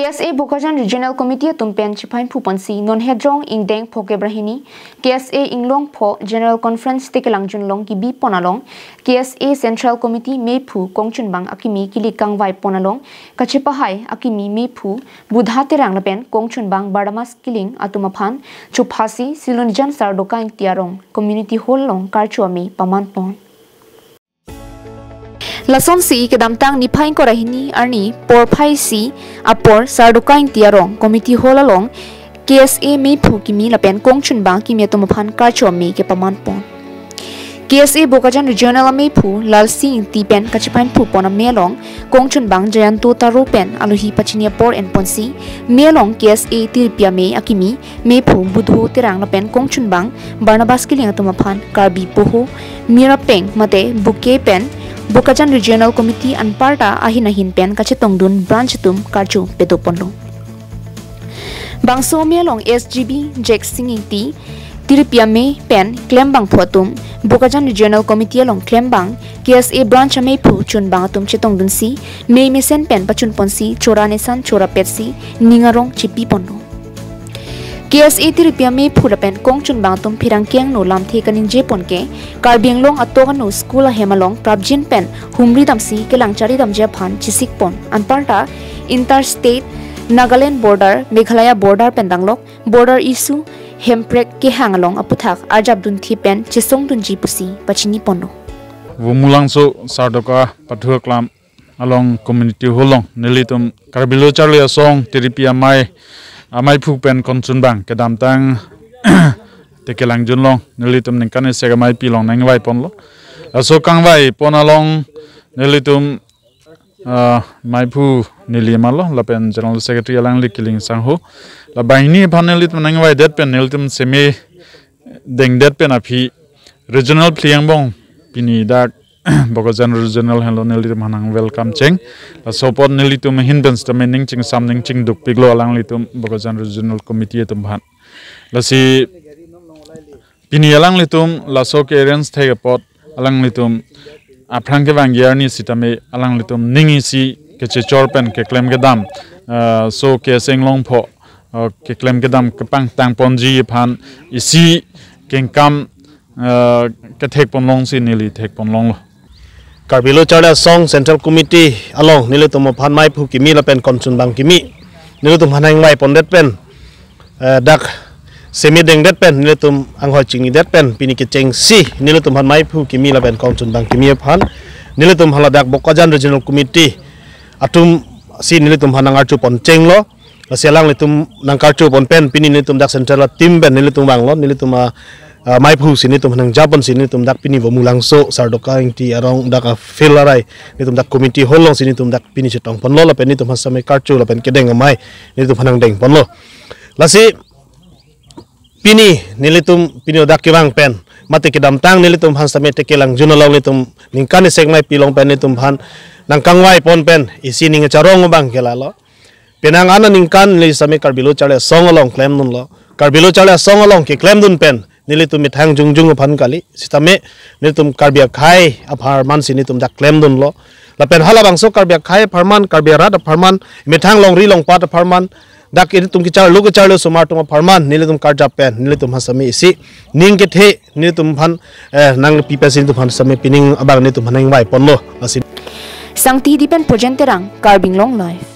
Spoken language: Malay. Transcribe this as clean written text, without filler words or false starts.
KSA Bokajan Regional Committee tumpen chipain phupansi non hedrong ingdeng phoke brahini KSA inglong pho General Conference tekelang junlong ki bi ponalong KSA Central Committee Meiphu Kongchungbang Akimi kilikang vai ponalong kachipahai Akimi Meiphu budha terang lapen Kongchungbang bardamas kiling atum aphan chuphasi silunjan sardoka tiarong community hall long Karcho amei paman pon Lason si kedamtang nipain ko rahini arni por phai si apor sardukain tiarong committee hall along KSA Meiphu kimi lapen Kongchungbang kimi atumaphan Karcho amei ke pamanpon KSA Bokajan Regional Meiphu lalsing tipen kachipain phu pona melong Kongchungbang jayanto taropen aluhi pachinia por en ponsi melong KSA Tiriki amei Akimi Meiphu budho terang lapen Kongchungbang barnabas kiling atumaphan karbi poho mirapeng mate buke pen Bokajan Regional Committee Anparta ahinahin pen kachetongdun branch tum Karcho pedoponlo. Bangso melong SGB Jack Singing T Tiriki amei pen Klembang photum Bokajan Regional Committee along Klembang KSA branch Meiphu chunbang atum chetongdun si mei mesen pen pachun ponsi chora nesan chora petsi ningarong chipi ponlo. KSA Tiriki Meiphu lapen Kongchungbang tum phirangkyang no lamthe kaning je ponke karbiang long atoga no school a hemalong prabjin pen humri damsi kelangchari damje phan chisik pon anparta interstate Nagaland border Meghalaya border pendanglok border issue hemprek ke hangalong aputhak arjabdun thi pen chisong dunji pusi pachini ponno Vumulangso sardoka pathuklam along community holong nelitum karbilo charlia song Tiriki amai phu pen Kongchungbang kedamtang tekelang junlong nelitum ningkane segamai pilong nangwai ponlo aso kangwai ponalong nelitum Meiphu nilimalo lapen general secretary alang likiling sangho la baini panelitum nangwai det pen nelitum semi deng det pen api regional pliangbong pini dak Bokajan Regional hello nelitum hanang welcome cheng la support nelitum hinbens the meaning ching something ching duk piglo alang litum Bokajan Regional Committee tum han la si pini alang litum la so ke arrange thega pot alang litum aphan ke wangyar ni sitame alang litum ningi si ke che chorpen ke claim ke dam so ke senglong pho ke claim ke dam ke pang tang ponji phan isi kengkam ke thek ponlong si nili thek ponlong lo Karbilo Charla Song Central Committee along nilitum aphan Meiphu kimi lapen Kongchungbang kimi nilitum hanang wai pon det pen dak semi deng det pen nilitum anghoi chingi det pen pini ke cheng si nilitum han Meiphu kimi lapen Kongchungbang kimi aphan nilitum haladak Bokajan Regional Committee atum si nilitum hanang archu pon cheng lo selang litum nang Karcho pon pen pini nilitum dak central team ben nilitum bang lo nilitum Meiphu sini tum hanang Japan sini tum dak pini vomulangso sardoka ingti arong dak filarai ni tum dak committee holong sini tum dak pini chetong ponlo la pen ni tum hasame Karcho la pen kedeng amai ni tum hanang deng ponlo lasi pini nilitum pini dak kiwang pen mate kedam tang nilitum hasame tekelang junalong ni tum ningkane segmai pilong pen ni tum han nang kangwai pon pen isi ning charong bang kelalo penang ana ningkan ni same Karbilo Charla song along claim nun lo Karbilo Charla song along ke claim dun pen nilitum mithang jungjung phan kali sitame nilitum karbia khai apharman sinitum dak claim dun lo lapen hala bangso karbia khai pharman karbia rat apharman mithang long ri long pat apharman dak nilitum ki char lu ki char lo sumar tum apharman nilitum karja pen nilitum hasame isi ning ke the nilitum phan nang pipa sin tum phan same pining abang nilitum hanang wai ponlo asin Sangti dipen projenterang karbing long life